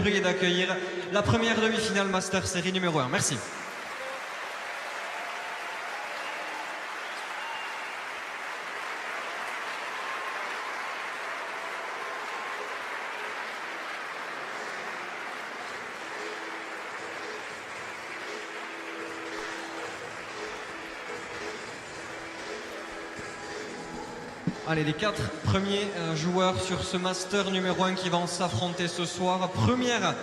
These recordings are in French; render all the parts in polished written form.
bruit et d'accueillir la première demi-finale Master Série numéro 1. Merci. Allez, les 4 premiers joueurs sur ce Master numéro 1 qui vont s'affronter ce soir. Première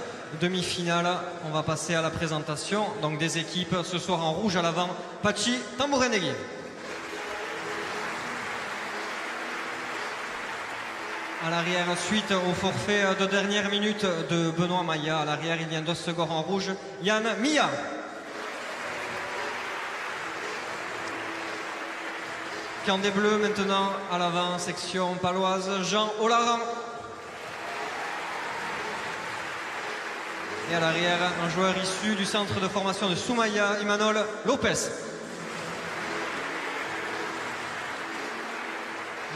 demi-finale, on va passer à la présentation donc des équipes. Ce soir en rouge à l'avant, Pachi Tambourenegui. À l'arrière, suite au forfait de dernière minute de Benoît Maillat. À l'arrière, il vient d'Ossegor en rouge, Yann Mia. Camp des Bleus maintenant à l'avant, section paloise, Jean Olaran. Et à l'arrière, un joueur issu du centre de formation de Soumaya, Imanol Lopez.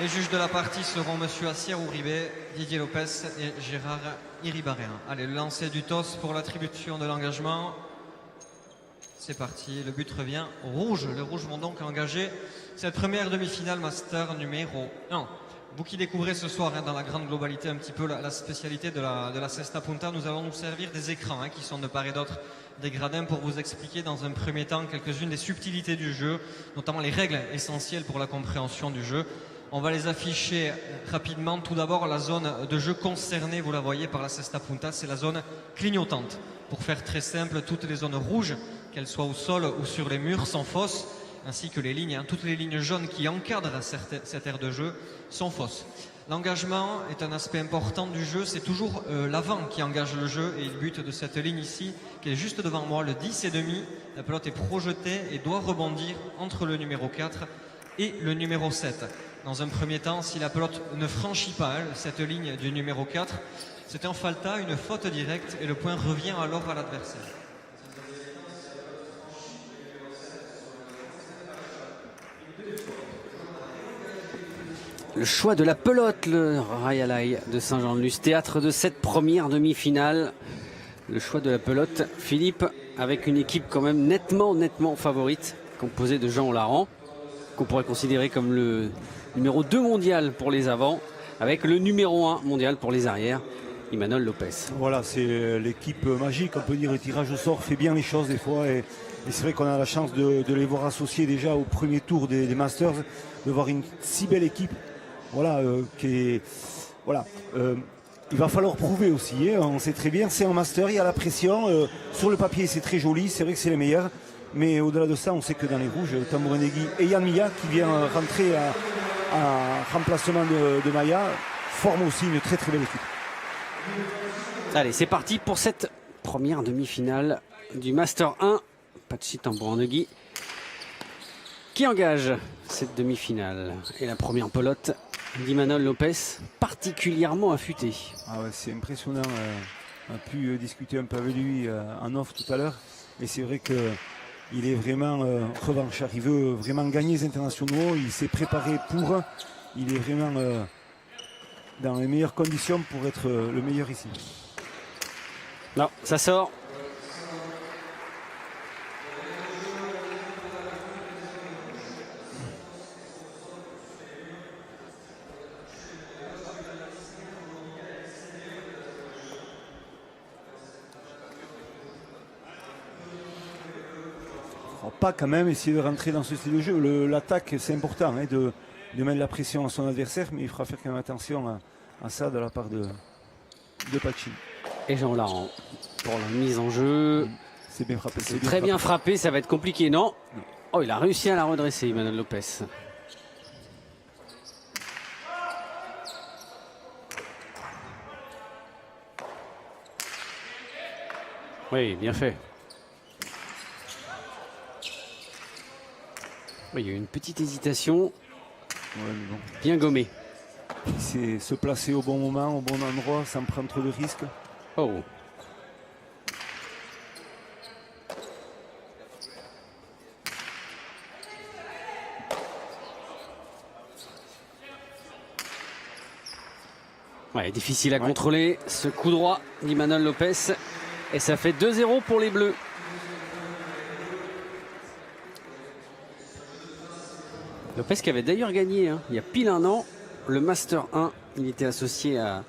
Les juges de la partie seront M. Assier Ouribé, Didier Lopez et Gérard Iribarren. Allez, le lancer du TOS pour l'attribution de l'engagement. C'est parti, le but revient au rouge. Les rouges vont donc engager cette première demi-finale Master numéro 1. Vous qui découvrez ce soir dans la grande globalité un petit peu la spécialité de la Cesta Punta, nous allons nous servir des écrans qui sont de part et d'autre des gradins pour vous expliquer dans un premier temps quelques-unes des subtilités du jeu, notamment les règles essentielles pour la compréhension du jeu. On va les afficher rapidement. Tout d'abord, la zone de jeu concernée, vous la voyez par la Cesta Punta, c'est la zone clignotante. Pour faire très simple, toutes les zones rouges, qu'elles soient au sol ou sur les murs, sont fausses, ainsi que les lignes, toutes les lignes jaunes qui encadrent cette aire de jeu sont fausses. L'engagement est un aspect important du jeu, c'est toujours l'avant qui engage le jeu et le but de cette ligne ici, qui est juste devant moi, le 10,5, la pelote est projetée et doit rebondir entre le numéro 4 et le numéro 7. Dans un premier temps, si la pelote ne franchit pas cette ligne du numéro 4, c'est un falta, une faute directe et le point revient alors à l'adversaire. Le choix de la pelote, le Rayalay de Saint-Jean-de-Luz, théâtre de cette première demi-finale. Le choix de la pelote, Philippe, avec une équipe quand même nettement favorite, composée de Jean Olaran, qu'on pourrait considérer comme le numéro 2 mondial pour les avants, avec le numéro 1 mondial pour les arrières, Imanol Lopez. Voilà, c'est l'équipe magique, on peut dire, le tirage au sort fait bien les choses des fois, et c'est vrai qu'on a la chance de les voir associés déjà au premier tour des Masters, de voir une si belle équipe. Voilà, il va falloir prouver aussi, on sait très bien, c'est un master, il y a la pression, sur le papier c'est très joli, c'est vrai que c'est les meilleurs, mais au-delà de ça, on sait que dans les rouges, Tambourenegui et Yann Mia, qui vient rentrer à remplacement de Maya, forment aussi une très belle équipe. Allez, c'est parti pour cette première demi-finale du Master 1, Pachi Tambourenegui, qui engage cette demi-finale. Et la première pelote d'Imanol Lopez, particulièrement affûtée. Ah ouais, c'est impressionnant. On a pu discuter un peu avec lui en off tout à l'heure. Et c'est vrai qu'il est vraiment revanchard. Il veut vraiment gagner les internationaux. Il s'est préparé pour. Il est vraiment dans les meilleures conditions pour être le meilleur ici. Non, ça sort. Pas quand même essayer de rentrer dans ce style de jeu. L'attaque, c'est important de mettre la pression à son adversaire, mais il fera faire quand même attention à ça de la part de Pachi. Et Jean Olaran pour la mise en jeu. C'est bien frappé. C'est très bien frappé, ça va être compliqué, non? Oh, il a réussi à la redresser, Imanol Lopez. Oui, bien fait. Oui, il y a eu une petite hésitation. Ouais, mais bon. Bien gommé. C'est se placer au bon moment, au bon endroit, sans prendre trop de risques. Oh. Ouais, difficile à contrôler ce coup droit d'Imanol Lopez. Et ça fait 2-0 pour les Bleus. Lopez qui avait d'ailleurs gagné il y a pile un an le Master 1. Il était associé à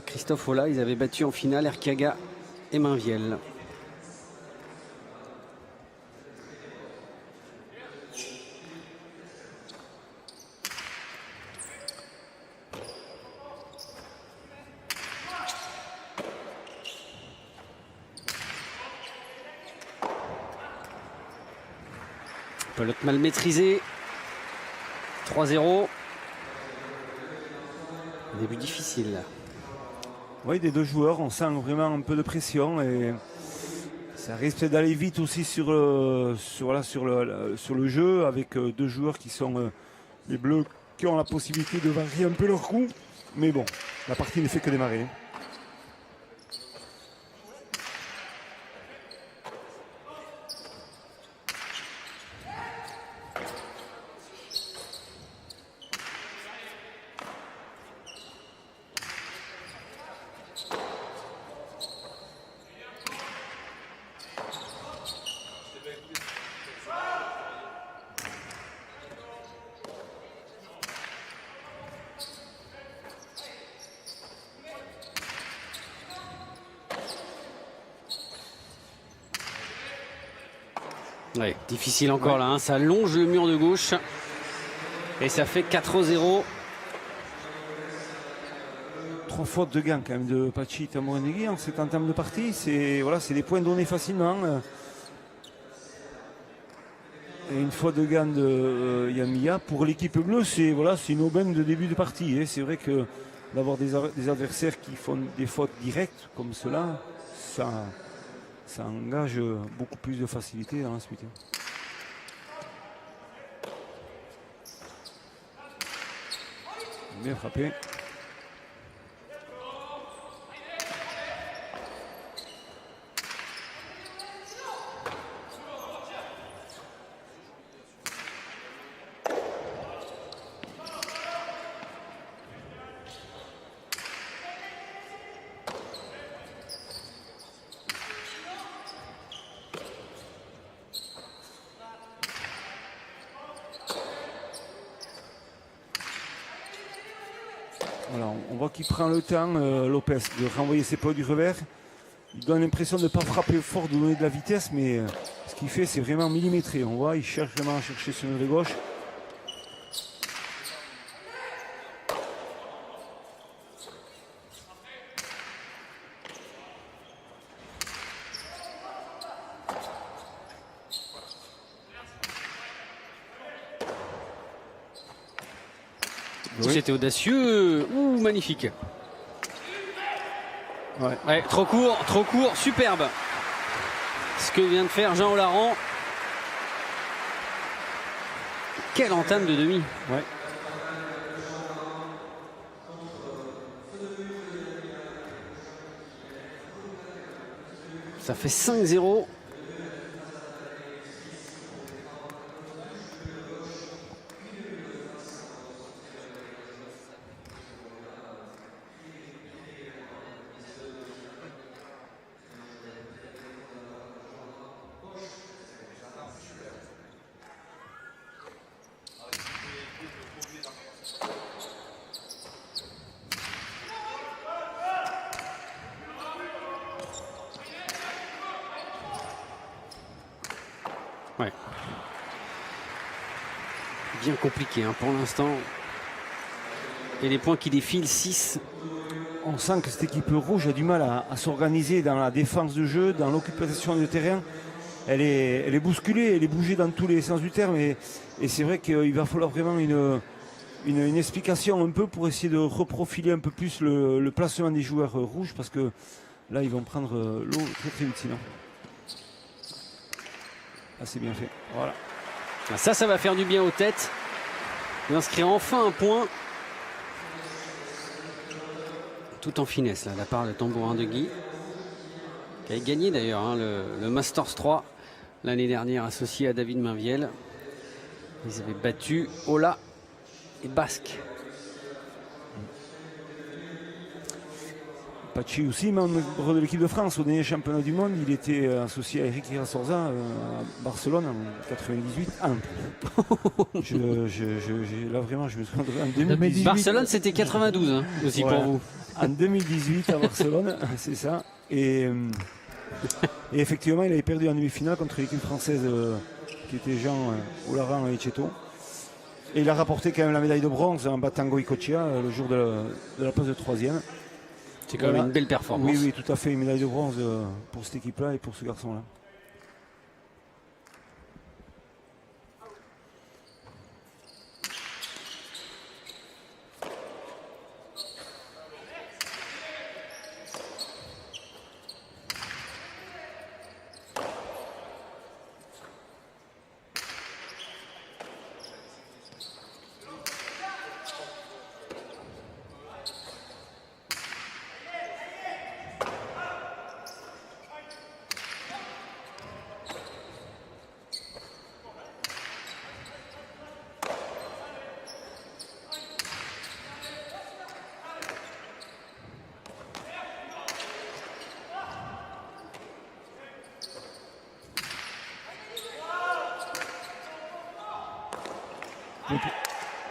Christophe Ola. Ils avaient battu en finale Erkiaga et Mainviel. Pelote mal maîtrisée. 3-0. Début difficile. Oui, des deux joueurs, on sent vraiment un peu de pression et ça risque d'aller vite aussi sur le jeu avec deux joueurs qui sont les Bleus qui ont la possibilité de varier un peu leur coup. Mais bon, la partie ne fait que démarrer. Ouais, difficile encore là, ça longe le mur de gauche et ça fait 4-0. 3 fautes de gain quand même de Pachi Tamorenegui en cet entame de partie. C'est des points donnés facilement. Et une faute de gain de Yamiya pour l'équipe bleue, c'est une aubaine de début de partie. C'est vrai que d'avoir des adversaires qui font des fautes directes comme cela, ça engage beaucoup plus de facilité dans la suite. Bien frappé. Voilà, on voit qu'il prend le temps, Lopez, de renvoyer ses poids du revers. Il donne l'impression de ne pas frapper fort, de donner de la vitesse, mais ce qu'il fait, c'est vraiment millimétré. On voit, il cherche vraiment à chercher son œil de gauche. C'était audacieux. Ouh, magnifique. Ouais, trop court, superbe. Ce que vient de faire Jean Olaran. Quelle entame de demi. Ouais. Ça fait 5-0. Ouais. Bien compliqué pour l'instant. Et les points qui défilent, 6. On sent que cette équipe rouge a du mal à s'organiser dans la défense de jeu, dans l'occupation du terrain. Elle est bousculée, elle est bougée dans tous les sens du terme. Et c'est vrai qu'il va falloir vraiment une explication un peu pour essayer de reprofiler un peu plus le placement des joueurs rouges. Parce que là, ils vont prendre l'eau très très vite sinon. Ah, c'est bien fait. Voilà. Ça va faire du bien aux têtes. Il inscrit enfin un point. Tout en finesse, là, de la part de Tambourin de Guy. Qui a gagné d'ailleurs le Masters 3 l'année dernière, associé à David Mainviel. Ils avaient battu Ola et Basque. Pachi aussi, membre de l'équipe de France au dernier championnat du monde. Il était associé à Eric Irasorza à Barcelone en 98. Là vraiment, je me souviens en 2018. Barcelone, c'était 92 hein, aussi Voilà. pour vous. En 2018 à Barcelone, c'est ça. Et effectivement, il avait perdu en demi-finale contre l'équipe française qui était Jean Oularan et Cheto. Et il a rapporté quand même la médaille de bronze en battant Goïcoechea le jour de la place de 3e. C'est quand même une belle performance. Oui, tout à fait, une médaille de bronze pour cette équipe-là et pour ce garçon-là.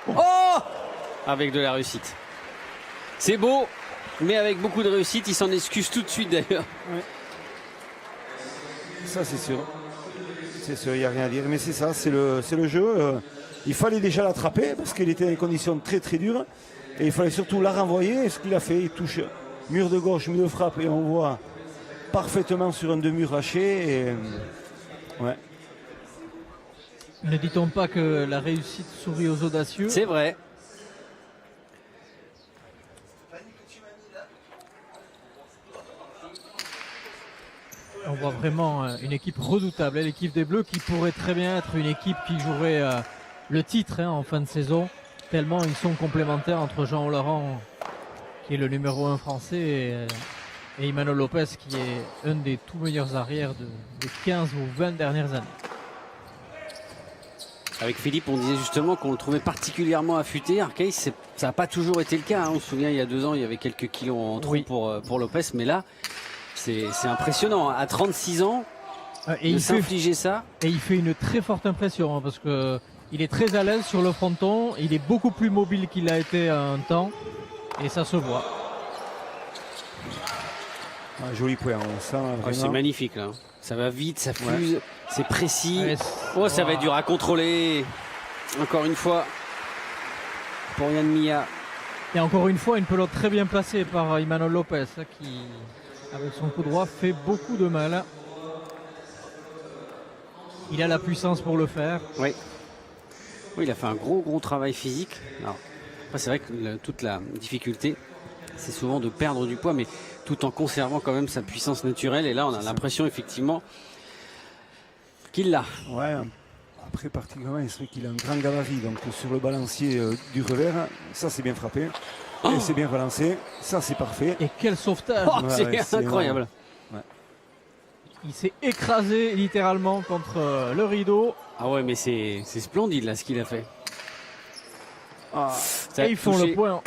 Oh, avec de la réussite. C'est beau, mais avec beaucoup de réussite. Il s'en excuse tout de suite d'ailleurs. Ouais. Ça c'est sûr. C'est sûr, il n'y a rien à dire. Mais c'est ça, c'est le jeu. Il fallait déjà l'attraper parce qu'il était dans des conditions très très dures. Et il fallait surtout la renvoyer. Et ce qu'il a fait, il touche mur de gauche, mur de frappe. Et on voit parfaitement sur un demi-mur haché. Et, ouais. Ne dit-on pas que la réussite sourit aux audacieux? C'est vrai. On voit vraiment une équipe redoutable, l'équipe des Bleus qui pourrait très bien être une équipe qui jouerait le titre en fin de saison, tellement ils sont complémentaires entre Jean Laurent, qui est le numéro 1 français, et Imanol Lopez, qui est un des tout meilleurs arrières des 15 ou 20 dernières années. Avec Philippe, on disait justement qu'on le trouvait particulièrement affûté. Arceis, ça n'a pas toujours été le cas. Hein. On se souvient, il y a 2 ans, il y avait quelques kilos en trop pour Lopez. Mais là, c'est impressionnant. À 36 ans, de s'infliger ça. Et il fait une très forte impression, hein, parce qu'il est très à l'aise sur le fronton. Il est beaucoup plus mobile qu'il a été à un temps. Et ça se voit. Un joli point, on sent vraiment... C'est magnifique là. Ça va vite, ça fuse, ouais. C'est précis. Ouais, ça va être dur à contrôler. Encore une fois, pour Yann Mia. Et encore une fois, une pelote très bien placée par Imanol Lopez, qui, avec son coup droit, fait beaucoup de mal. Il a la puissance pour le faire. Oui. Oui, il a fait un gros travail physique. Alors, après, c'est vrai que toute la difficulté, c'est souvent de perdre du poids, mais tout en conservant quand même sa puissance naturelle. Et là, on a l'impression effectivement qu'il l'a. Ouais. Après, particulièrement, il serait qu'il a un grand gabarit. Donc, sur le balancier du revers, ça, c'est bien frappé. Oh, et c'est bien relancé. Ça, c'est parfait. Et quel sauvetage! Oh, c'est incroyable. Ouais. Il s'est écrasé littéralement contre le rideau. Ah ouais, mais c'est splendide là ce qu'il a fait. Et ils font le point.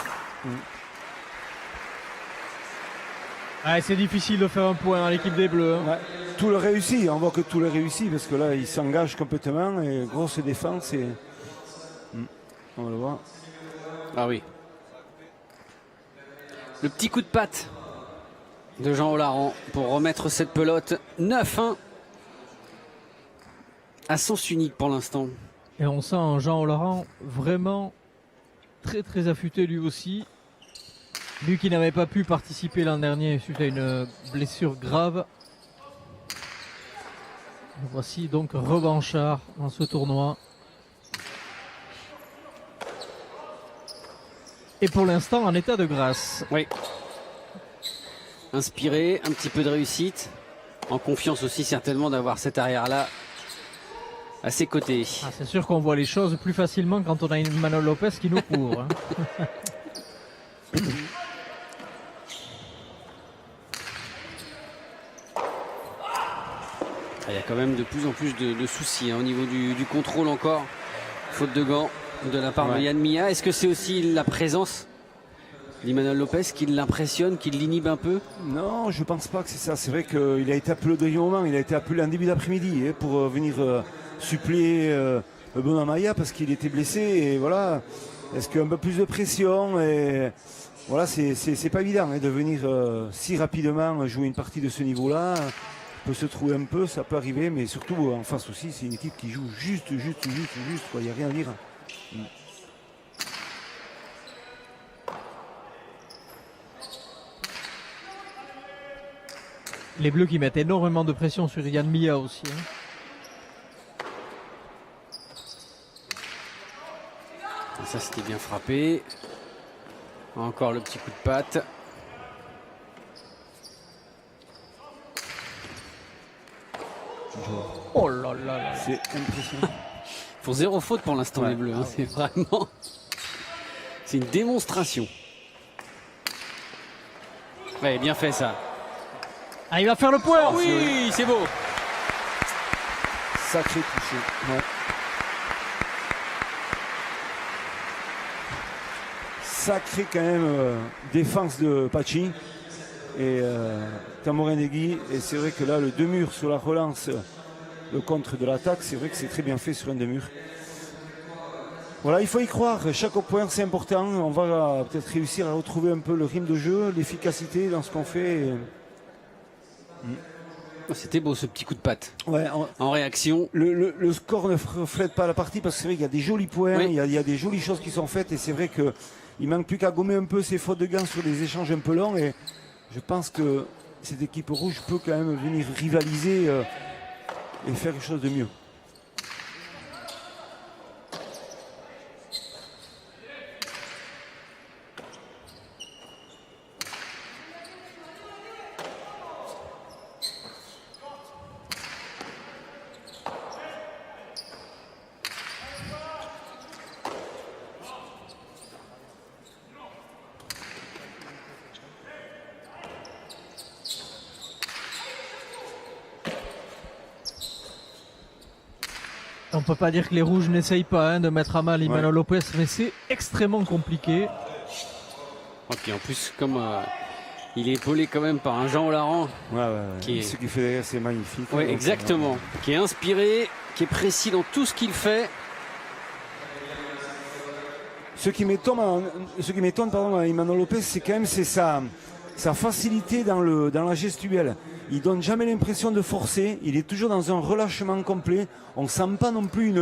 C'est difficile de faire un point à l'équipe des Bleus. Hein. Ouais. Tout le réussit, on voit que tout le réussit parce que là il s'engage complètement et grosse défense et on va le voir. Ah oui. Le petit coup de patte de Jean Olaran pour remettre cette pelote 9-1 à sens unique pour l'instant. Et on sent Jean Olaran vraiment très affûté lui aussi. Lui qui n'avait pas pu participer l'an dernier suite à une blessure grave. Voici donc revanchard dans ce tournoi. Et pour l'instant en état de grâce. Oui. Inspiré, un petit peu de réussite. En confiance aussi certainement d'avoir cet arrière-là à ses côtés. C'est sûr qu'on voit les choses plus facilement quand on a une Imanol Lopez qui nous couvre. Hein. Il y a quand même de plus en plus de soucis au niveau du contrôle encore. Faute de gants de la part de Yann Mia. Est-ce que c'est aussi la présence d'Emmanuel Lopez qui l'impressionne, qui l'inhibe un peu? Non, je pense pas que c'est ça. C'est vrai qu'il a été appelé au dernier moment, il a été appelé en début d'après-midi pour venir suppléer Benoît Maillat parce qu'il était blessé. Et voilà, est-ce qu'un peu plus de pression et voilà, c'est pas évident de venir si rapidement jouer une partie de ce niveau-là. Peut se trouver un peu, ça peut arriver, mais surtout en face aussi, c'est une équipe qui joue juste, quoi. Il n'y a rien à dire. Les Bleus qui mettent énormément de pression sur Yann Mia aussi. Et ça, c'était bien frappé. Encore le petit coup de patte. Oh là là là. C'est impressionnant. Ils font 0 faute pour l'instant, les Bleus. C'est vraiment... C'est une démonstration. Ouais, bien fait ça. Ah, il va faire le point. Oui, c'est beau. Sacré touché. Ouais. Sacré quand même défense de Pachi et Camoranegui. Et c'est vrai que là, le 2 murs sur la relance, le contre de l'attaque, c'est vrai que c'est très bien fait sur un 2 murs. Voilà, il faut y croire. Chaque point, c'est important. On va peut-être réussir à retrouver un peu le rythme de jeu, l'efficacité dans ce qu'on fait. C'était beau ce petit coup de patte. Ouais, en réaction. Le score ne reflète pas la partie parce que c'est vrai qu'il y a des jolis points, oui. il y a des jolies choses qui sont faites et c'est vrai qu'il manque plus qu'à gommer un peu ses fautes de gants sur des échanges un peu longs et je pense que cette équipe rouge peut quand même venir rivaliser et faire quelque chose de mieux. On peut pas dire que les rouges n'essayent pas de mettre à mal Emmanuel Lopez, mais c'est extrêmement compliqué. Et puis en plus, comme il est épaulé quand même par un Jean Olaran. Qui ce qu'il fait derrière, c'est magnifique. Oui, exactement. Qui est inspiré, qui est précis dans tout ce qu'il fait. Ce qui m'étonne à Emmanuel Lopez, c'est quand même sa facilité dans la gestuelle. Il donne jamais l'impression de forcer. Il est toujours dans un relâchement complet. On ne sent pas non plus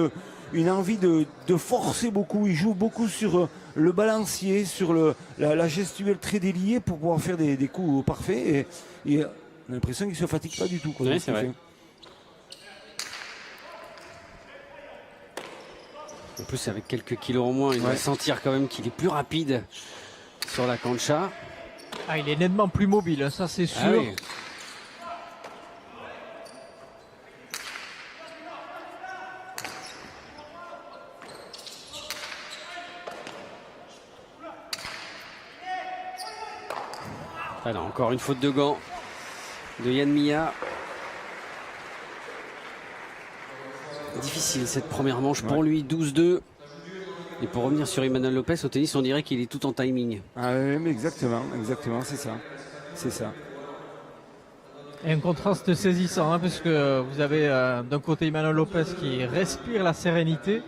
une envie de forcer beaucoup. Il joue beaucoup sur le balancier, sur la gestuelle très déliée pour pouvoir faire des coups parfaits. Et on a l'impression qu'il ne se fatigue pas du tout. Oui, c'est vrai. En plus, avec quelques kilos en moins, il va sentir quand même qu'il est plus rapide sur la cancha. Ah, il est nettement plus mobile, ça c'est sûr. Ah oui. Alors, encore une faute de gants de Yann Mia. Difficile cette première manche pour lui, 12-2. Et pour revenir sur Emmanuel Lopez, au tennis, on dirait qu'il est tout en timing. Ah oui, mais exactement, c'est ça. Et un contraste saisissant, parce que vous avez d'un côté Emmanuel Lopez qui respire la sérénité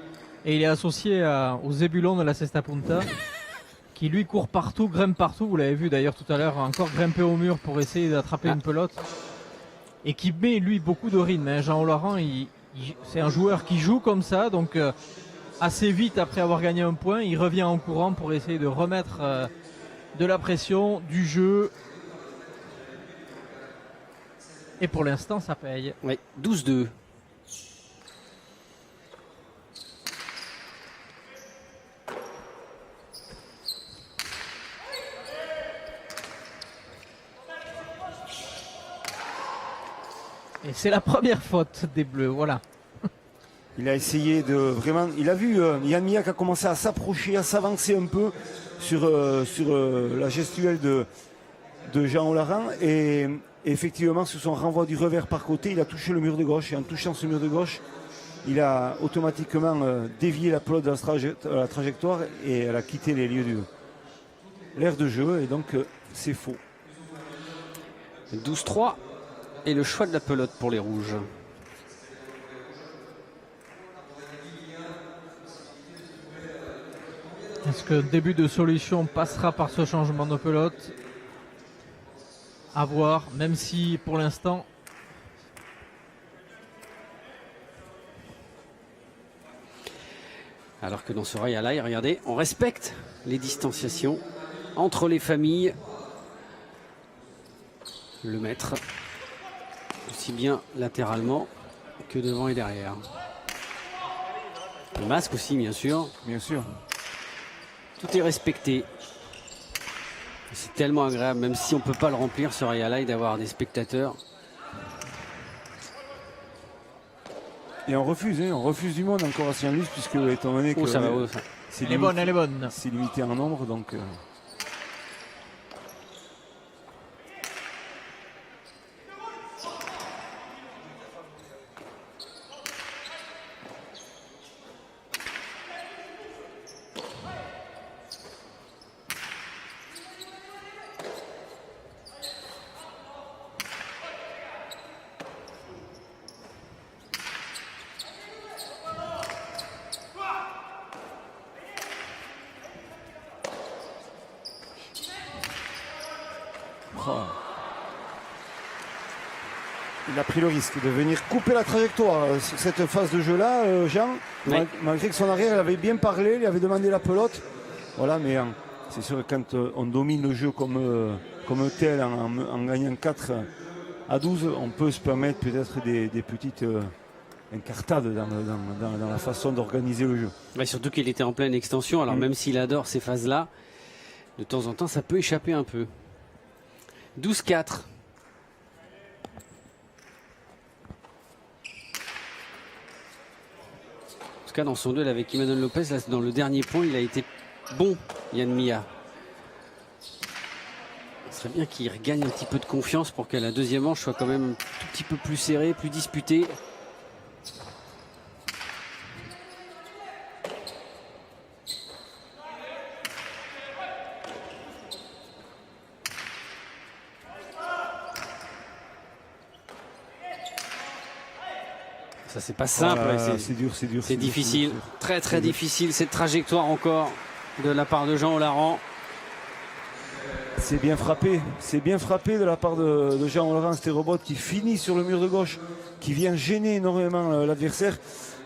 et il est associé aux Zébulon de la Cesta Punta qui lui court partout, grimpe partout. Vous l'avez vu d'ailleurs tout à l'heure, encore grimper au mur pour essayer d'attraper une pelote et qui met lui beaucoup de rythme. Jean Olaran, c'est un joueur qui joue comme ça, donc assez vite après avoir gagné un point, il revient en courant pour essayer de remettre de la pression, du jeu. Et pour l'instant, ça paye. Oui, 12-2. Et c'est la première faute des Bleus, voilà. Il a essayé de vraiment... Il a vu Yann Mia qui a commencé à s'approcher, à s'avancer un peu sur la gestuelle de Jean Olaran. Et effectivement, sur son renvoi du revers par côté, il a touché le mur de gauche. Et en touchant ce mur de gauche, il a automatiquement dévié la pelote de la trajectoire et elle a quitté les lieux l'air de jeu et donc c'est faux. 12-3 et le choix de la pelote pour les rouges. Est-ce que le début de solution passera par ce changement de pelote? À voir, même si pour l'instant Alors que dans ce Royal High, regardez, on respecte les distanciations entre les familles. Le maître, aussi bien latéralement que devant et derrière. Le masque aussi, bien sûr. Bien sûr. Tout est respecté. C'est tellement agréable, même si on ne peut pas le remplir ce Royal High, d'avoir des spectateurs. Et on refuse du monde encore à Saint-Luc, puisque étant donné que Oh, ça va, oh, ça. c'est elle est bonne, elle est bonne. c'est limité en nombre, donc oh. Il a pris le risque de venir couper la trajectoire sur cette phase de jeu-là, Jean. Oui. Malgré que son arrière, il avait bien parlé, il avait demandé la pelote. Voilà, mais c'est sûr que quand on domine le jeu comme tel, en gagnant 4-12, on peut se permettre peut-être des petites incartades dans la façon d'organiser le jeu. Ouais, surtout qu'il était en pleine extension, alors même s'il adore ces phases-là, de temps en temps, ça peut échapper un peu. 12-4. En tout cas, dans son duel avec Emmanuel Lopez, là, dans le dernier point, il a été bon, Yann Mia. Ce serait bien qu'il regagne un petit peu de confiance pour que la deuxième manche soit quand même un tout petit peu plus serrée, plus disputée. Ça, c'est pas simple. Voilà, Ouais, c'est dur. c'est difficile, dur. très C'est dur. difficile cette trajectoire encore de la part de Jean Olaran. C'est bien frappé de la part de Jean-Laurent Stérebot qui finit sur le mur de gauche, qui vient gêner énormément l'adversaire.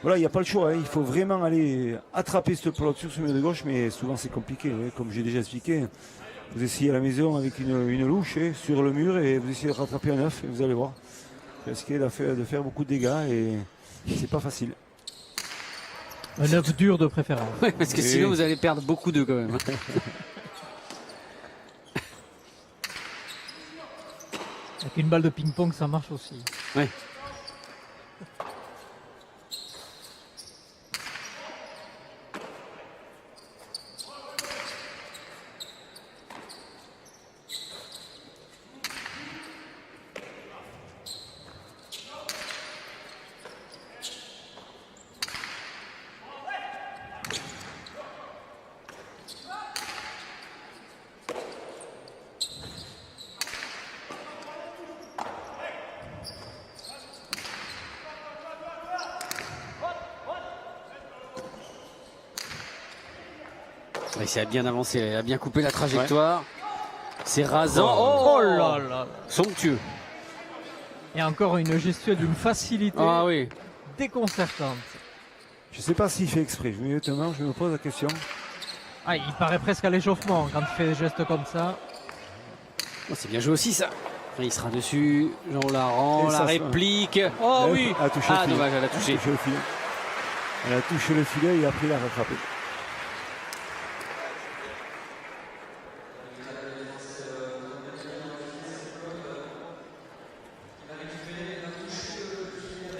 Voilà, il n'y a pas le choix, hein. Il faut vraiment aller attraper cette pelote sur ce mur de gauche, mais souvent c'est compliqué, hein. Comme j'ai déjà expliqué. Vous essayez à la maison avec une louche sur le mur et vous essayez de rattraper un œuf et vous allez voir. Vous risquez de faire beaucoup de dégâts et c'est pas facile. Un œuf dur de préférence. Ouais, parce que Oui. sinon vous allez perdre beaucoup d'œufs quand même. Avec une balle de ping-pong, ça marche aussi. Ouais. Il s'est bien avancé, il a bien coupé la trajectoire. C'est rasant. Oh là là. Somptueux. Et encore une gestion d'une facilité Ah oui. déconcertante. Je ne sais pas s'il fait exprès, honnêtement, je me pose la question. Ah, il paraît presque à l'échauffement quand il fait des gestes comme ça. Oh, c'est bien joué aussi ça. Il sera dessus. Jean Olaran, Et la ça, réplique. Oh oui. Elle a touché le Ah filet. dommage, elle a touché. Le filet. Elle a touché le filet et après il a rattrapé.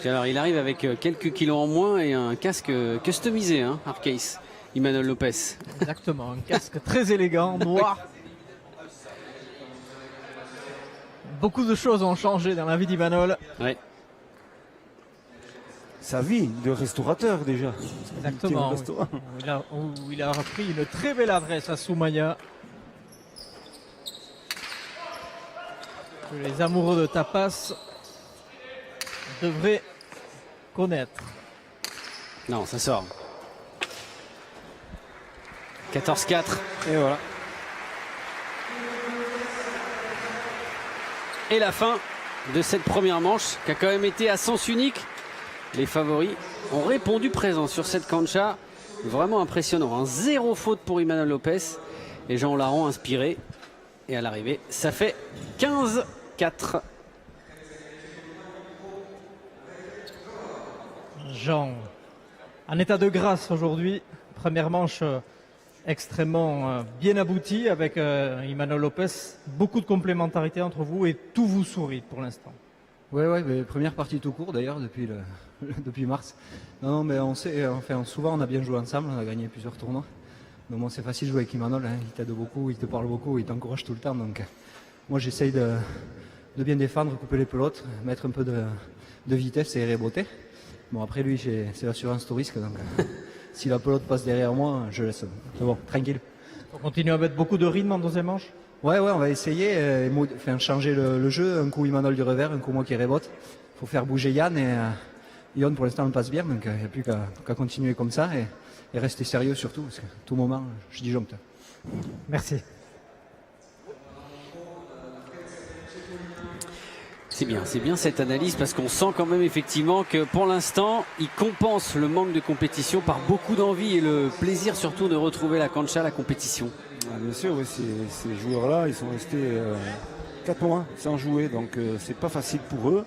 Alors il arrive avec quelques kilos en moins et un casque customisé, hein, Hardcase, Emmanuel Lopez. Exactement, un casque très élégant, noir. Beaucoup de choses ont changé dans la vie d'Imanol. Ouais. Sa vie de restaurateur déjà. Exactement. Restaurant. Où il a repris une très belle adresse à Soumaya. que les amoureux de tapas devraient connaître. Non, ça sort. 14-4. Et voilà. Et la fin de cette première manche qui a quand même été à sens unique. Les favoris ont répondu présent sur cette cancha. Vraiment impressionnant, hein. 0 faute pour Imanol Lopez. Et Jean Larron inspiré. Et à l'arrivée, ça fait 15-4. Jean, en état de grâce aujourd'hui. Première manche extrêmement bien aboutie avec Imanol Lopez. Beaucoup de complémentarité entre vous et tout vous sourit pour l'instant. Ouais, mais première partie tout court d'ailleurs depuis mars. Non, mais on sait, enfin, souvent on a bien joué ensemble, on a gagné plusieurs tournois. Donc bon, c'est facile de jouer avec Imanol, hein. Il t'aide beaucoup, il te parle beaucoup, il t'encourage tout le temps. Donc moi j'essaye de bien défendre, couper les pelotes, mettre un peu de vitesse et reboter. Bon, après lui c'est l'assurance tout risque, donc si la pelote passe derrière moi, je laisse. C'est bon, tranquille. On continue à mettre beaucoup de rythme en deuxième manche. Ouais, on va essayer, changer le jeu, un coup Imanol du revers, un coup moi qui rebote. Il faut faire bouger Yann et Yann pour l'instant on passe bien, donc il n'y a plus qu'à continuer comme ça et rester sérieux surtout, parce que tout moment je disjoncte. Merci. C'est bien cette analyse parce qu'on sent quand même effectivement que pour l'instant, il compense le manque de compétition par beaucoup d'envie et le plaisir surtout de retrouver la cancha, la compétition. Ah, bien sûr, oui, ces joueurs-là, ils sont restés 4 mois sans jouer, donc c'est pas facile pour eux.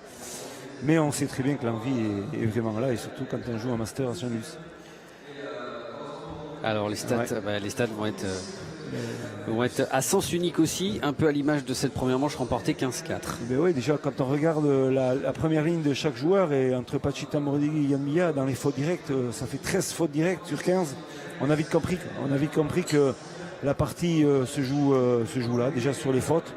Mais on sait très bien que l'envie est vraiment là, et surtout quand on joue un master à Saint-Luce. Alors les stats, les stats vont être à sens unique aussi, un peu à l'image de cette première manche remportée 15-4. Ben oui, déjà quand on regarde la première ligne de chaque joueur, et entre Pachita Morodigi et Yann Milla, dans les fautes directes, ça fait 13 fautes directes sur 15. On a vite compris que la partie se joue là, déjà sur les fautes.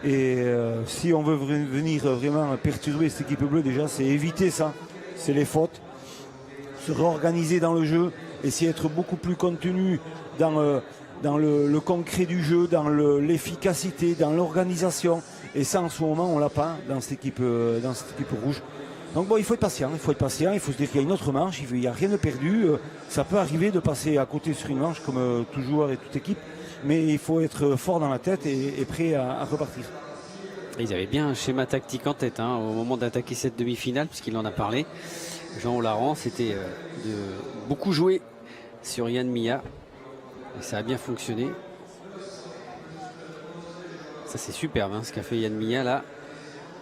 Et si on veut venir vraiment perturber cette équipe bleue, déjà c'est éviter ça, c'est les fautes, se réorganiser dans le jeu, essayer d'être beaucoup plus contenu dans le concret du jeu, dans l'efficacité, dans l'organisation. Et ça en ce moment on l'a pas dans cette équipe rouge. Donc bon, il faut être patient, il faut se dire qu'il y a une autre manche, il n'y a rien de perdu. Ça peut arriver de passer à côté sur une manche comme tout joueur et toute équipe. Mais il faut être fort dans la tête et prêt à repartir. Ils avaient bien un schéma tactique en tête au moment d'attaquer cette demi-finale, puisqu'il en a parlé. Jean Larron, c'était de beaucoup jouer sur Yann Milla. Et ça a bien fonctionné. Ça c'est superbe ce qu'a fait Yann Milla là.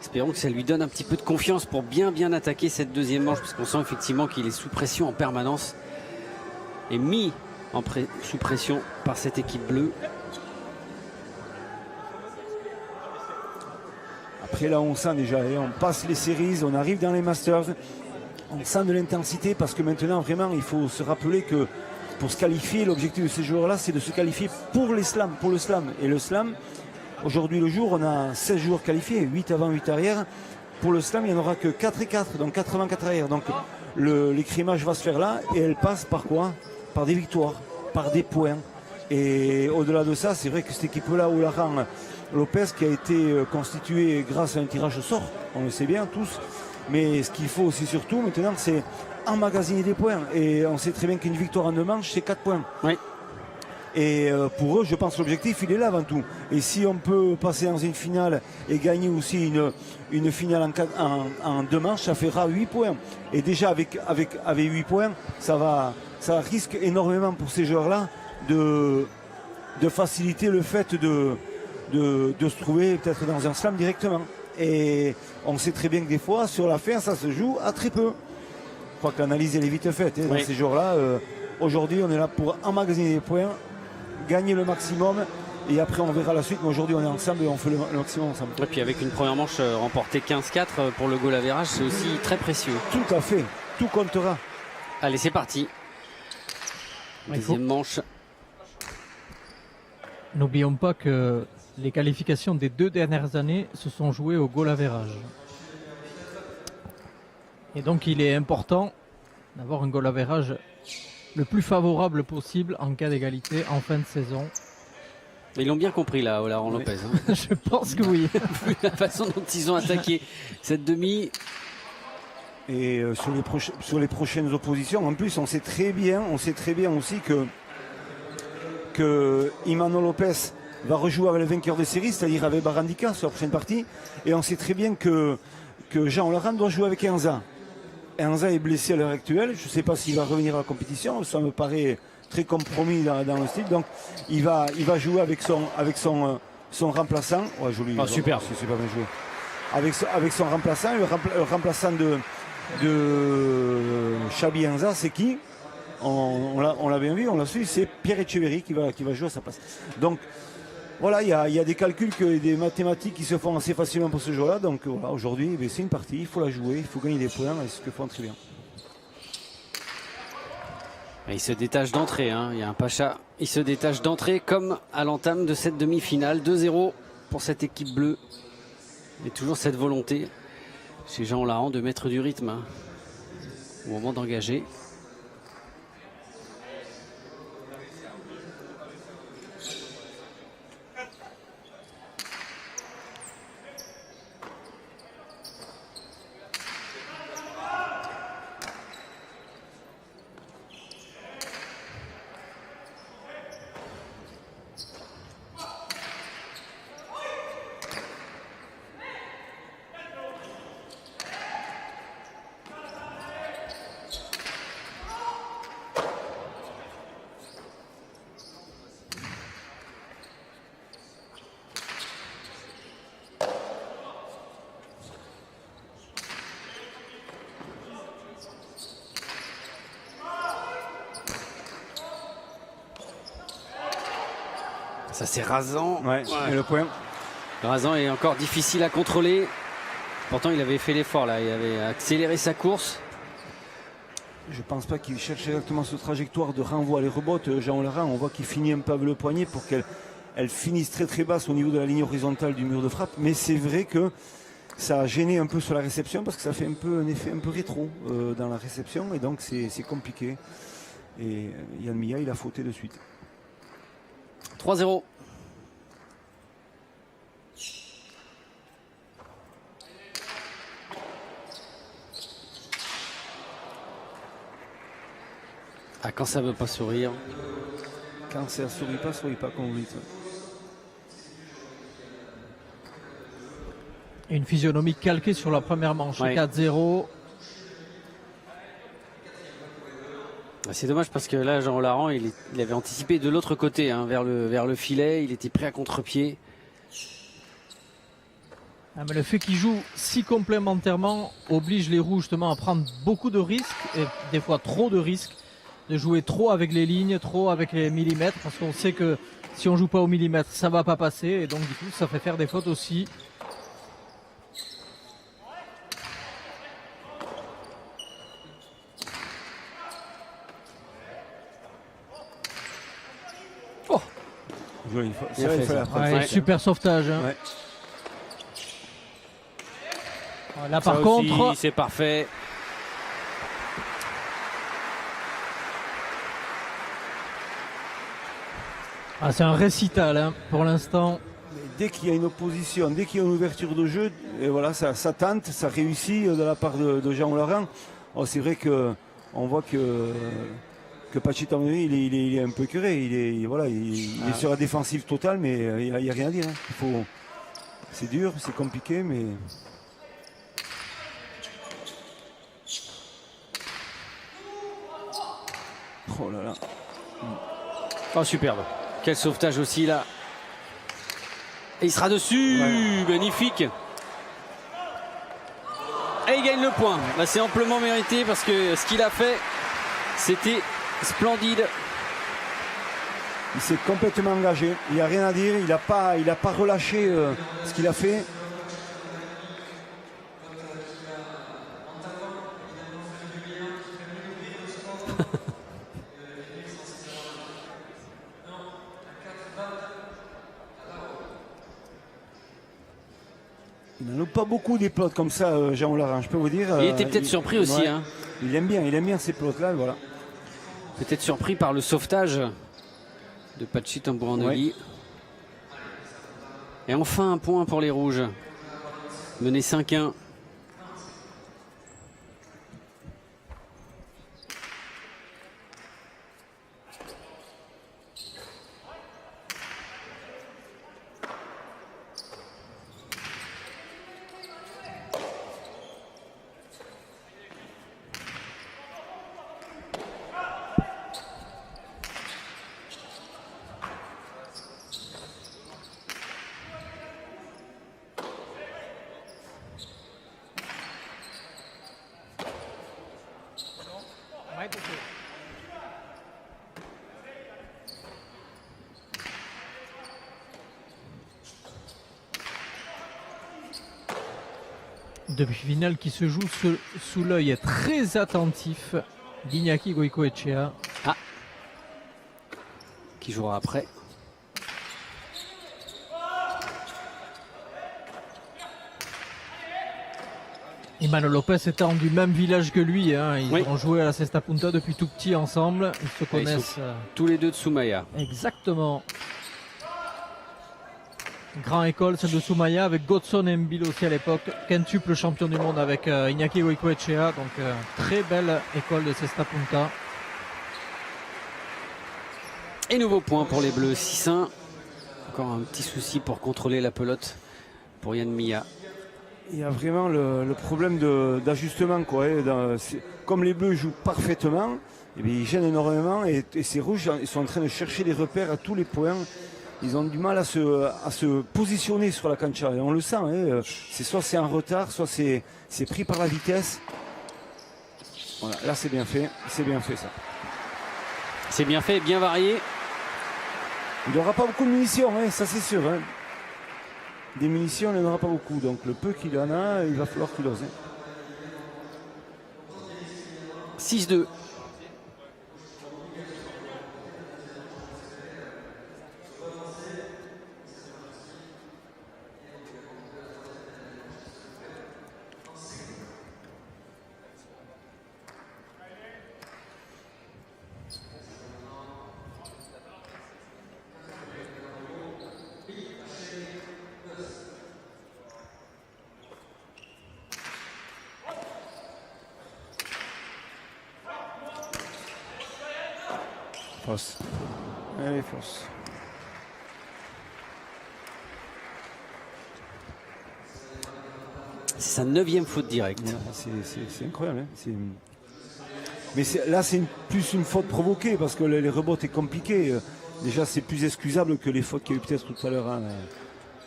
Espérons que ça lui donne un petit peu de confiance pour bien attaquer cette deuxième manche, parce qu'on sent effectivement qu'il est sous pression en permanence. Et mis sous pression par cette équipe bleue. Après là on sent déjà, on passe les séries, on arrive dans les Masters, on sent de l'intensité parce que maintenant vraiment il faut se rappeler que pour se qualifier, l'objectif de ces joueurs là c'est de se qualifier pour le slam. Et le slam, aujourd'hui le jour on a 16 joueurs qualifiés, 8 avant, 8 arrière. Pour le slam il n'y en aura que 4 et 4, donc 4 avant, 4 arrière. Donc l'écrémage va se faire là et elle passe par quoi? Par des victoires, par des points. Et au-delà de ça, c'est vrai que cette équipe-là, Olaran Lopez, qui a été constituée grâce à un tirage au sort, on le sait bien tous. Mais ce qu'il faut aussi surtout maintenant, c'est emmagasiner des points. Et on sait très bien qu'une victoire en 2 manches, c'est 4 points. Oui. Et pour eux, je pense que l'objectif, il est là avant tout. Et si on peut passer dans une finale et gagner aussi une finale en 2 manches, ça fera 8 points. Et déjà, avec 8 points, ça risque énormément pour ces joueurs-là de faciliter le fait de se trouver peut-être dans un slam directement. Et on sait très bien que des fois, sur la fin, ça se joue à très peu. Je crois que l'analyse, elle est vite faite. Dans ces jours-là, aujourd'hui, on est là pour emmagasiner des points, gagner le maximum. Et après, on verra la suite. Mais aujourd'hui, on est ensemble et on fait le maximum ensemble. Et puis avec une première manche remportée 15-4 pour le goal average, c'est aussi très précieux. Tout à fait. Tout comptera. Allez, c'est parti. Deuxième manche. N'oublions pas que les qualifications des 2 dernières années se sont jouées au goal average. Et donc il est important d'avoir un goal average le plus favorable possible en cas d'égalité en fin de saison. Ils l'ont bien compris là, Laurent Lopez. Hein. Je pense que oui. Vu la façon dont ils ont attaqué cette demi. Et sur les prochaines oppositions, en plus, on sait très bien aussi que Imanol Lopez va rejouer avec le vainqueur de série, c'est-à-dire avec Barandika sur la prochaine partie. Et on sait très bien que Jean Laurent doit jouer avec Enza. Enza est blessé à l'heure actuelle. Je ne sais pas s'il va revenir à la compétition. Ça me paraît très compromis dans le style. Donc il va jouer avec son remplaçant. Ouais, joli. Super. C'est pas bien joué. Avec son remplaçant. Le remplaçant de Chabi Enza, c'est qui? On l'a bien vu, on l'a su, c'est Pierre Etcheverry qui va jouer à sa place. Donc voilà, il y a des calculs, des mathématiques qui se font assez facilement pour ce jeu-là. Donc voilà, aujourd'hui, c'est une partie, il faut la jouer, il faut gagner des points, et c'est ce que font très bien. Et il se détache d'entrée, hein. Il y a un Pacha, il se détache d'entrée comme à l'entame de cette demi-finale. 2-0 pour cette équipe bleue. Et toujours cette volonté chez Jean Laurent de mettre du rythme hein, au moment d'engager. Ça c'est rasant. Ouais. Et le point. Rasant est encore difficile à contrôler. Pourtant il avait fait l'effort là, il avait accéléré sa course. Je pense pas qu'il cherche exactement ce trajectoire de renvoi. Les rebottes, Jean Laurent, on voit qu'il finit un peu avec le poignet pour qu'elle finisse très très basse au niveau de la ligne horizontale du mur de frappe. Mais c'est vrai que ça a gêné un peu sur la réception parce que ça fait un effet un peu rétro dans la réception et donc c'est compliqué. Et Yann Mia, il a fauté de suite. 3-0. Ah, quand ça veut pas sourire. Quand ça sourit pas comme vous dites. Une physionomie calquée sur la première manche. Ouais. 4-0. C'est dommage parce que là, Jean Laurent, il avait anticipé de l'autre côté, hein, vers le filet. Il était prêt à contre-pied. Ah, mais le fait qu'ils jouent si complémentairement oblige les rouges justement à prendre beaucoup de risques, et des fois trop de risques, de jouer trop avec les lignes, trop avec les millimètres, parce qu'on sait que si on joue pas au millimètre, ça va pas passer, et donc du coup, ça fait faire des fautes aussi. Oh, Joli. Il a fait ça. ouais, super sauvetage. Hein. Ouais. Là, Ça par aussi, contre, c'est parfait. c'est un récital hein, pour l'instant. Dès qu'il y a une opposition, dès qu'il y a une ouverture de jeu, et voilà, ça tente, ça réussit de la part de Jean Laurent. Oh, c'est vrai que on voit que Pachita, il est un peu écœuré. Il est sur la défensive totale, mais il n'y a rien à dire. Hein. C'est dur, c'est compliqué, mais. Oh là là. Oh, superbe. Quel sauvetage aussi là. Et il sera dessus. Ouais. Magnifique. Et il gagne le point. Là, c'est amplement mérité parce que ce qu'il a fait, c'était splendide. Il s'est complètement engagé. Il n'y a rien à dire. Il n'a pas relâché ce qu'il a fait. Il n'en a pas beaucoup des plots comme ça, Jean Laurent, je peux vous dire. Il était peut-être surpris aussi. Ouais. Hein. Il aime bien ces plots-là, voilà. Peut-être surpris par le sauvetage de Pachi Tambouranouli. Et enfin un point pour les rouges. Mené 5-1. Demi-finale qui se joue sous l'œil très attentif d'Iñaki Goicoechea. Qui jouera après. Emmanuel Lopez étant du même village que lui, hein. Ils Oui. ont joué à la Cesta Punta depuis tout petit ensemble. Ils se Ils connaissent sont tous les deux de Soumaya. exactement. Grand école, celle de Soumaya, avec Godson et Mbil aussi à l'époque. Quintuple champion du monde avec Iñaki Goicoechea. Donc très belle école de Cesta Punta. Et nouveau point pour les Bleus, 6-1. Encore un petit souci pour contrôler la pelote pour Yann Mia. Il y a vraiment le problème d'ajustement, quoi. Comme les Bleus jouent parfaitement, eh bien, ils gênent énormément et ces rouges, ils sont en train de chercher les repères à tous les points. Ils ont du mal à se positionner sur la cancha. Et on le sent, hein, soit c'est en retard, soit c'est pris par la vitesse. Voilà, là c'est bien fait ça. C'est bien fait, bien varié. Il n'aura pas beaucoup de munitions, hein, ça c'est sûr. Hein. Des munitions, il n'en aura pas beaucoup. Donc le peu qu'il en a, il va falloir qu'il ose. Hein. 6-2. Fausse. Allez, fausse. C'est sa 9e faute directe. Voilà, c'est incroyable. Hein. Mais là, c'est plus une faute provoquée parce que les rebonds étaient compliqués. Déjà, c'est plus excusable que les fautes qu'il y a eu peut-être tout à l'heure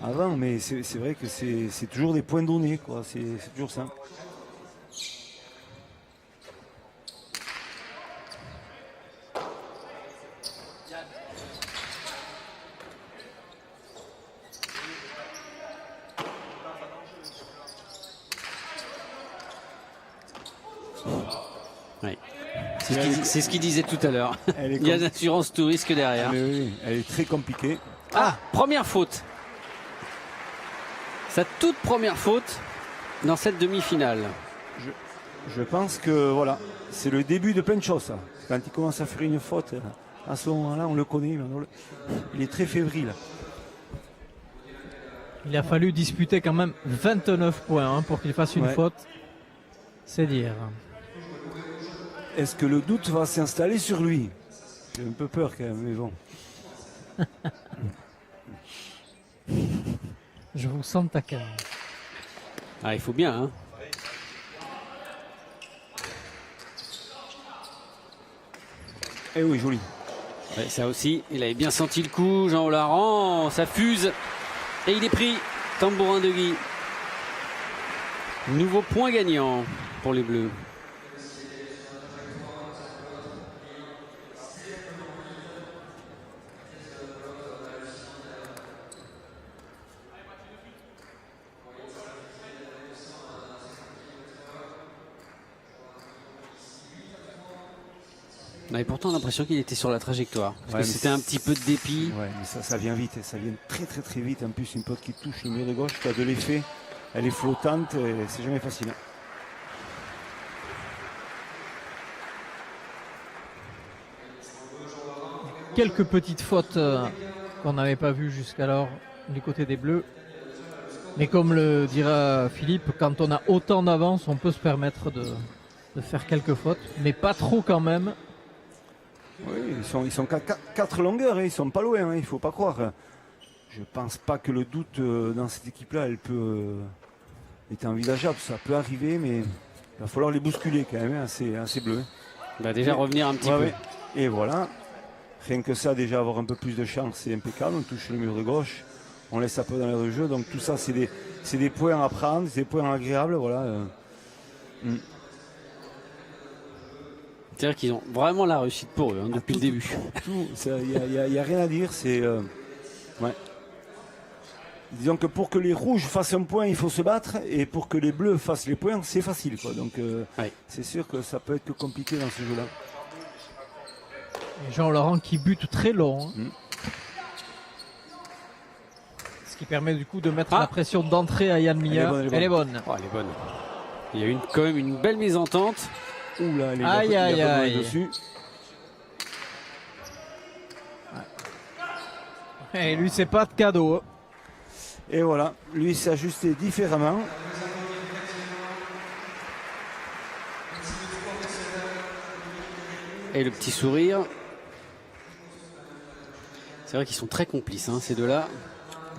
avant. Mais c'est vrai que c'est toujours des points donnés, quoi. C'est toujours ça. Oui. C'est ce qu'il disait tout à l'heure. Elle est Il y a l'assurance tout risque derrière. Mais oui, elle est très compliquée. Ah, première faute. Sa toute première faute dans cette demi-finale. Je pense que voilà, c'est le début de plein de choses. Ça. Quand il commence à faire une faute, à ce moment-là, on le connaît. Il est très fébrile. Il a fallu disputer quand même 29 points hein, pour qu'il fasse une Ouais. faute. C'est dire. Est-ce que le doute va s'installer sur lui? J'ai un peu peur quand même, mais bon. Je vous sens taquin. Ah, il faut bien, hein. Eh oui, joli. Ouais, ça aussi, il avait bien senti le coup. Jean Olaran, ça fuse. Et il est pris. Tambourin de Guy. Nouveau point gagnant pour les Bleus. Et pourtant, on a l'impression qu'il était sur la trajectoire. Parce Ouais, que mais c'était un petit peu de dépit. Ouais, mais ça vient vite. Ça vient très très très vite. En plus, une pote qui touche le mur de gauche, tu as de l'effet. Elle est flottante et c'est jamais facile. Quelques petites fautes qu'on n'avait pas vues jusqu'alors du côté des Bleus. Mais comme le dira Philippe, quand on a autant d'avance, on peut se permettre de faire quelques fautes, mais pas trop quand même. Oui, ils sont 4 longueurs, hein, ils sont pas loin, hein, il faut pas croire. Je pense pas que le doute dans cette équipe-là, elle peut être envisageable. Ça peut arriver, mais il va falloir les bousculer quand même, hein, ces Bleus. Il va déjà revenir un petit peu. Ouais. Et voilà, rien que ça, déjà avoir un peu plus de chance, c'est impeccable. On touche le mur de gauche, on laisse un peu dans l'air de jeu. Donc tout ça, c'est des points à prendre, c'est des points agréables. Voilà. C'est-à-dire qu'ils ont vraiment la réussite pour eux, hein, depuis le début. Il n'y a rien à dire. Ouais. Disons que pour que les rouges fassent un point, il faut se battre. Et pour que les bleus fassent les points, c'est facile, quoi. Donc c'est sûr que ça peut être compliqué dans ce jeu-là. Et Jean-Laurent qui bute très long. Hein. Ce qui permet du coup de mettre la pression d'entrée à Yann Mia. Elle est bonne. Oh, elle est bonne. Il y a quand même une belle mésentente. Oula, aïe, aïe, aïe. Dessus. Et lui, c'est pas de cadeau. Hein. Et voilà, lui s'est ajusté différemment. Et le petit sourire. C'est vrai qu'ils sont très complices, hein, ces deux-là.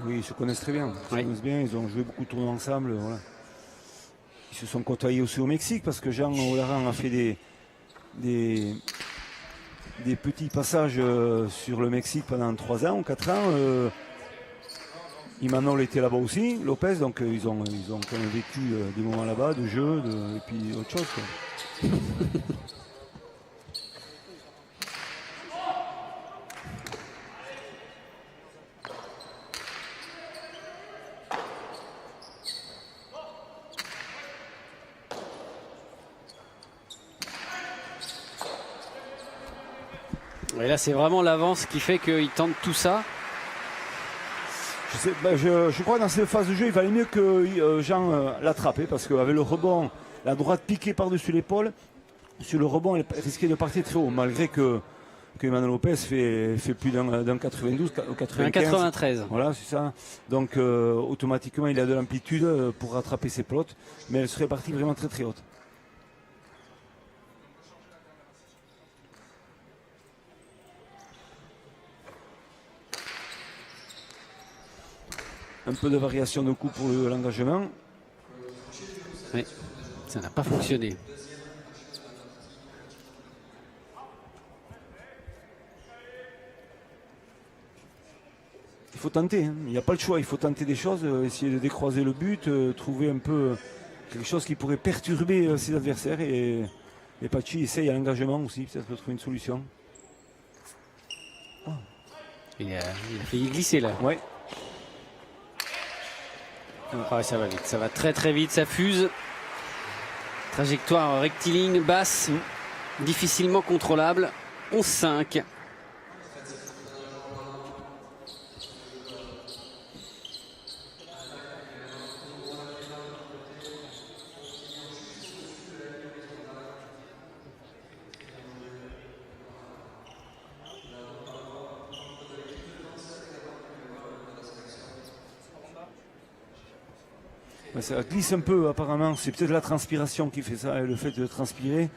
Oui, ils se connaissent très bien. Ils se connaissent bien, ils ont joué beaucoup de tournois ensemble. Voilà. Ils se sont côtoyés aussi au Mexique parce que Jean Olaran a fait des petits passages sur le Mexique pendant 3 ans ou 4 ans. Imanol était là-bas aussi, Lopez, donc ils ont quand même vécu des moments là-bas, de jeu, et puis autre chose. Quoi. Et là, c'est vraiment l'avance qui fait qu'ils tentent tout ça. Je crois que dans cette phase de jeu, il valait mieux que Jean l'attrape, parce qu'avec le rebond, la droite piquée par-dessus l'épaule, sur le rebond, elle risquait de partir très haut, malgré que Emmanuel Lopez fait plus d'un 92 ou 95. Un 93. Voilà, c'est ça. Donc automatiquement, il a de l'amplitude pour rattraper ses pelotes, mais elle serait partie vraiment très très haute. Un peu de variation de coup pour l'engagement. Oui, ça n'a pas fonctionné. Il faut tenter, hein. Il n'y a pas le choix, il faut tenter des choses, essayer de décroiser le but, trouver un peu quelque chose qui pourrait perturber ses adversaires. Et Pachi essaye à l'engagement aussi, peut-être de trouver une solution. Oh. Il a failli glisser là. Ouais. Ah, ça va vite, ça va très très vite, ça fuse. Trajectoire rectiligne, basse, difficilement contrôlable. 11-5. Ça glisse un peu apparemment, c'est peut-être la transpiration qui fait ça, le fait de transpirer.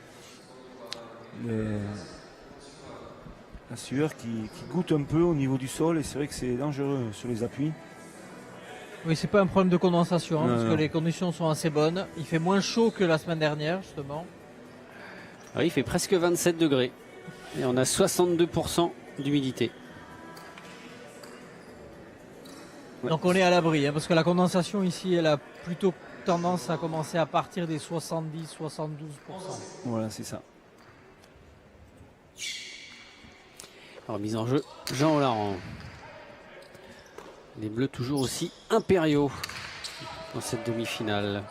La sueur qui goutte un peu au niveau du sol, et c'est vrai que c'est dangereux sur les appuis. Oui, c'est pas un problème de condensation, hein, parce que les conditions sont assez bonnes. Il fait moins chaud que la semaine dernière, justement. Oui, il fait presque 27 degrés. Et on a 62% d'humidité. Donc on est à l'abri, hein, parce que la condensation ici, elle a plutôt tendance à commencer à partir des 70-72%. Voilà, c'est ça. Alors, mise en jeu, Jean Olaran. Les Bleus toujours aussi impériaux dans cette demi-finale.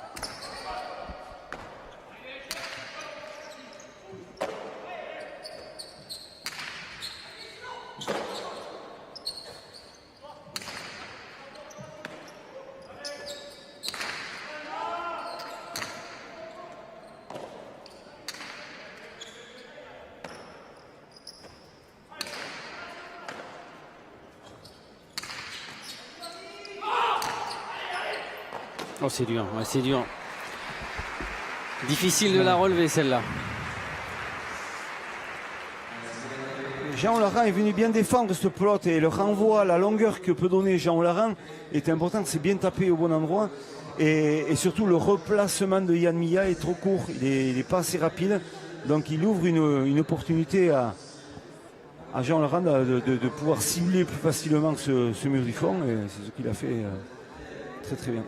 Oh, c'est dur, ouais, c'est dur. Difficile de la relever celle-là. Jean Laurent est venu bien défendre ce pelote et le renvoi, la longueur que peut donner Jean Laurent est important, c'est bien tapé au bon endroit. Et surtout le replacement de Yann Milla est trop court, il n'est pas assez rapide. Donc il ouvre une opportunité à Jean Laurent de pouvoir cibler plus facilement ce mur du fond. Et c'est ce qu'il a fait très très bien.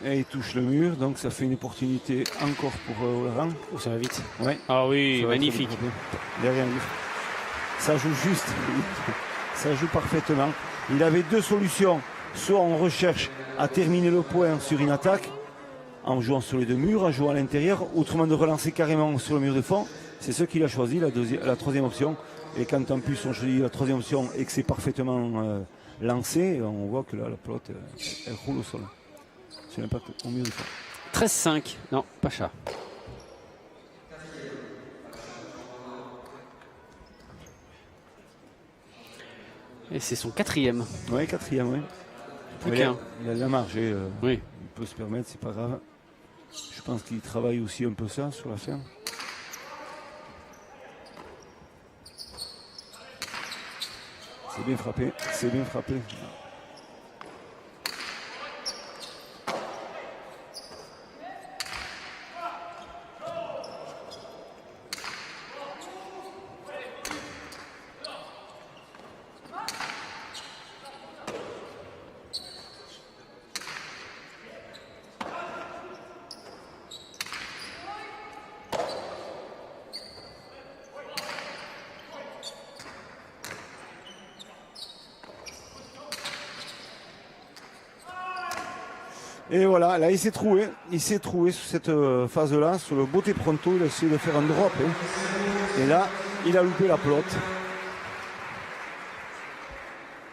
Et il touche le mur, donc ça fait une opportunité encore pour Laurent. Oh, ça va vite. Ouais. Ah oui, Ça va magnifique. Derrière lui. Ça joue juste. Ça joue parfaitement. Il avait deux solutions. Soit on recherche à terminer le point sur une attaque, en jouant sur les deux murs, en jouant à l'intérieur, autrement de relancer carrément sur le mur de fond. C'est ce qu'il a choisi, la troisième option. Et quand en plus on choisit la troisième option et que c'est parfaitement lancé, on voit que là la pelote elle roule au sol. C'est l'impact au mur de fond. 13-5. Non, pas chat. Et c'est son quatrième. Oui, quatrième, oui. Plus Mais qu'un. il a de la marge, Oui. il peut se permettre, c'est pas grave. Je pense qu'il travaille aussi un peu ça sur la ferme. C'est bien frappé, c'est bien frappé. Et voilà, là il s'est trouvé sur cette phase-là, sur le beauté pronto, il a essayé de faire un drop. Et là, il a loupé la pelote.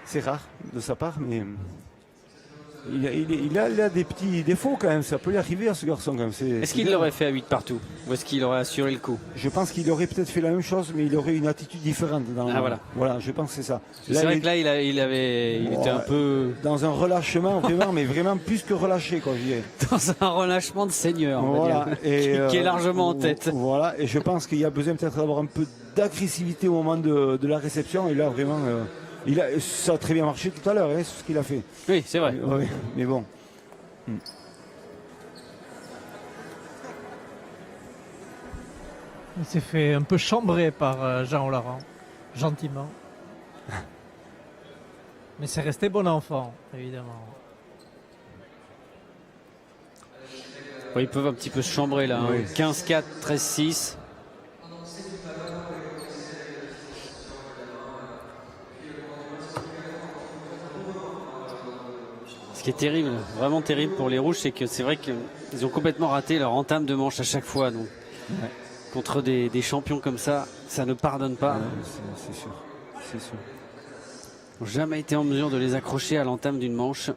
C'est rare de sa part, mais il a des petits défauts quand même, ça peut lui arriver à ce garçon quand même. Est-ce qu'il l'aurait fait à 8 partout? Ou est-ce qu'il aurait assuré le coup? Je pense qu'il aurait peut-être fait la même chose, mais il aurait une attitude différente. Voilà, je pense que c'est ça. C'est vrai que là, il était un peu... Dans un relâchement, vraiment, mais vraiment plus que relâché, quoi, je dirais. Dans un relâchement de seigneur, on va dire, qui est largement en tête. Voilà, et je pense qu'il y a besoin peut-être d'avoir un peu d'agressivité au moment de la réception, et là, vraiment... ça a très bien marché tout à l'heure, c'est ce qu'il a fait. Oui, c'est vrai. Oui, mais bon. Il s'est fait un peu chambrer par Jean Laurent, gentiment. Mais c'est resté bon enfant, évidemment. Ils peuvent un petit peu se chambrer là. Oui. 15-4, 13-6. Ce qui est terrible, vraiment terrible pour les Rouges, c'est que c'est vrai qu'ils ont complètement raté leur entame de manche à chaque fois. Donc, contre des champions comme ça, ça ne pardonne pas. C'est sûr. C'est sûr. Ils n'ont jamais été en mesure de les accrocher à l'entame d'une manche.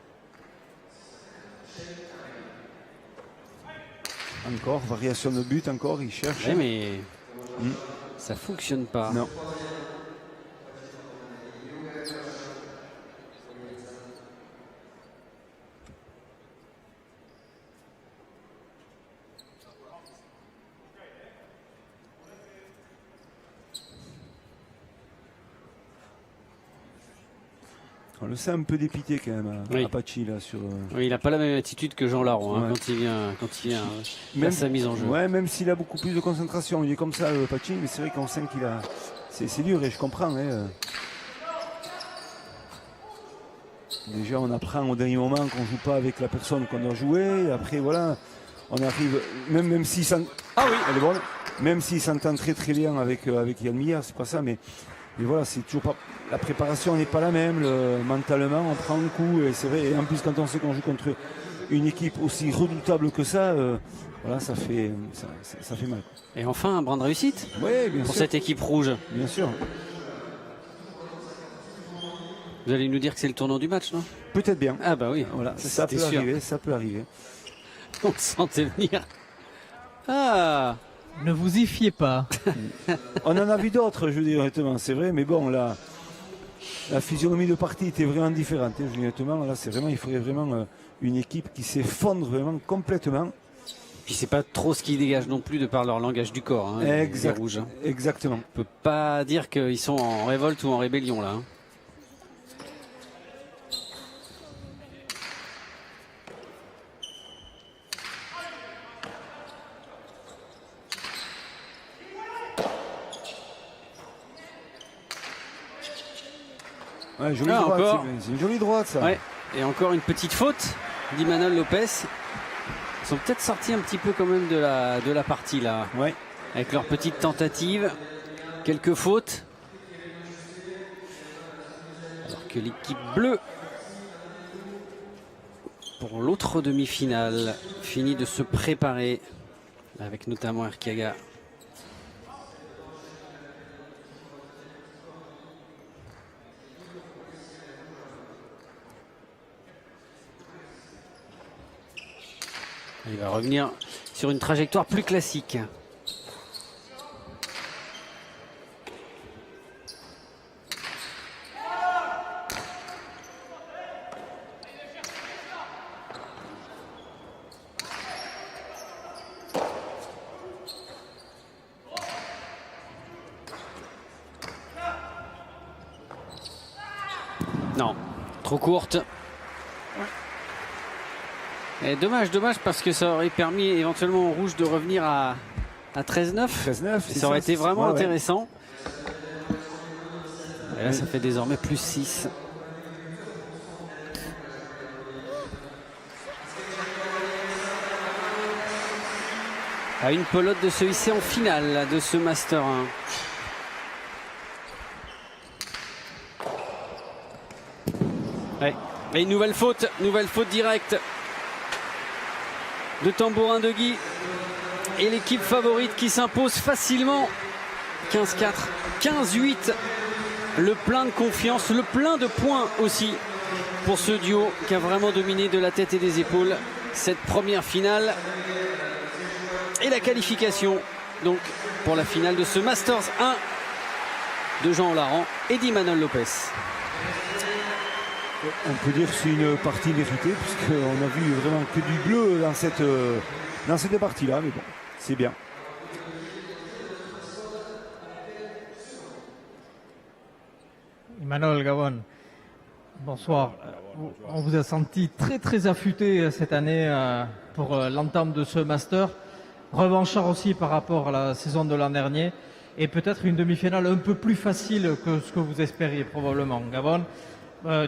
Encore, variation de but, encore, il cherche. Oui, mais ça ne fonctionne pas. Non. On le sent un peu dépité quand même, Apache là sur. Oui, il n'a pas la même attitude que Jean Laurent quand il vient à sa mise en jeu. Ouais, même s'il a beaucoup plus de concentration, il est comme ça Apache, mais c'est vrai qu'on sent qu'il a. C'est dur et je comprends. Déjà, on apprend au dernier moment qu'on joue pas avec la personne qu'on doit jouer. Et après, voilà, on arrive. Même si ça. Ah oui, elle est bonne. Même s'il s'entend très très bien avec Yann Milla, c'est pas ça, mais voilà, c'est toujours pas. La préparation n'est pas la même, mentalement on prend un coup et c'est vrai, et en plus quand on sait qu'on joue contre une équipe aussi redoutable que ça, voilà, ça fait mal. Et enfin, un brin de réussite Oui, bien pour sûr. cette équipe rouge. Bien sûr. Vous allez nous dire que c'est le tournant du match, non? Peut-être bien. Ah bah oui, Voilà, ça, ça peut c'était sûr. arriver, ça peut arriver. On le sentait venir. Ah, Ne vous y fiez pas. On en a vu d'autres, je veux dire, honnêtement, c'est vrai, mais bon, là, la physionomie de partie était vraiment différente. Hein, je veux dire, honnêtement, là, c'est vraiment, il faudrait vraiment une équipe qui s'effondre vraiment complètement. puis c'est pas trop ce qu'ils dégagent non plus de par leur langage du corps, hein, les Exact, rouges. Hein. exactement. On peut pas dire qu'ils sont en révolte ou en rébellion là. Hein. Ouais, jolie Ah, droite, encore. c'est une jolie droite, ça. Ouais. Et encore une petite faute d'Imanol Lopez. Ils sont peut-être sortis un petit peu quand même de la partie là. Ouais. Avec leur petite tentative. Quelques fautes. Alors que l'équipe bleue, pour l'autre demi-finale, finit de se préparer. Avec notamment Erkiaga. Il va revenir sur une trajectoire plus classique. Non, trop courte. Et dommage parce que ça aurait permis éventuellement au rouge de revenir à 13-9. 13-9, Ça aurait été vraiment ouais, ouais. intéressant. Et là, ça fait désormais plus 6. À une pelote de se hisser en finale de ce Master 1. Ouais. Et une nouvelle faute directe de Tambourin de Guy. Et l'équipe favorite qui s'impose facilement. 15-4, 15-8. Le plein de confiance, le plein de points aussi pour ce duo qui a vraiment dominé de la tête et des épaules cette première finale. Et la qualification donc pour la finale de ce Masters 1 de Jean Olaran et d'Imanol Lopez. On peut dire que c'est une partie méritée, puisqu'on a vu vraiment que du bleu dans cette partie-là, mais bon, c'est bien. Emmanuel Gabon, bonsoir. On vous a senti très affûté cette année pour l'entame de ce Master. Revanchard aussi par rapport à la saison de l'an dernier. Et peut-être une demi-finale un peu plus facile que ce que vous espériez probablement. Gabon,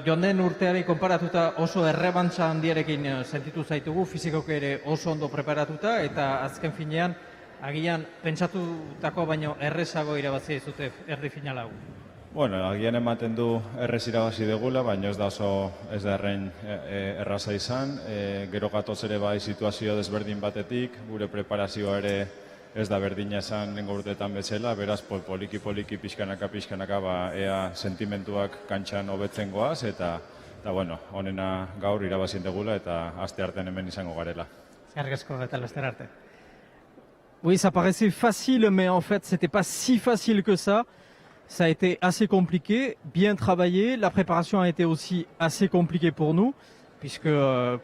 joan urteari konparatuta oso errebantza handiarekin sentitu zaitugu, fizikoki ere oso ondo preparatuta, eta azken finean, agian pentsatutako baino errezago irabazi dizute erdi final hau. Bueno, agian ematen du errez irabazi degula, baina ez da erraza izan. Gero gatoz ere bai situazio desberdin batetik, gure preparazioa ere ez da berdina esan lengo urteetan bezala, beraz poliki pixkanaka ea sentimentuak kantxan hobetzen goaz, eta bueno, honena gaur irabazien degula eta aste artean hemen izango garela. Eskerrik asko eta laster arte. Oui, ça paraissait facile, mais en fait, c'était pas si facile que ça. Ça a été assez compliqué, bien travaillé. La préparation a été aussi assez compliquée pour nous, puisque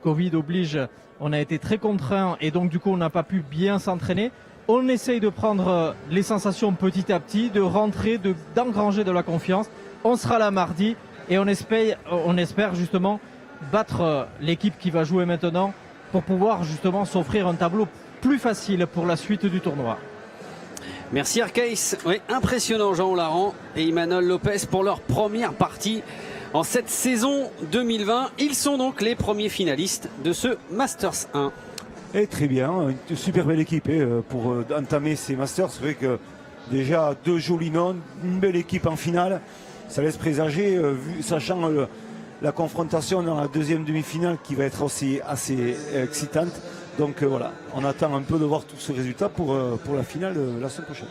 Covid oblige, on a été très contraints et donc du coup, on n'a pas pu bien s'entraîner. On essaye de prendre les sensations petit à petit, de rentrer, d'engranger de la confiance. On sera là mardi et on espère justement battre l'équipe qui va jouer maintenant pour pouvoir justement s'offrir un tableau plus facile pour la suite du tournoi. Merci Arkeis, oui, impressionnant Jean Olaran et Imanol Lopez pour leur première partie en cette saison 2020. Ils sont donc les premiers finalistes de ce Masters 1. Et très bien, une super belle équipe pour entamer ces Masters. C'est vrai que déjà deux jolis noms, une belle équipe en finale, ça laisse présager, sachant la confrontation dans la deuxième demi-finale qui va être aussi assez excitante. Donc voilà, on attend un peu de voir tous ces résultats pour la finale la semaine prochaine.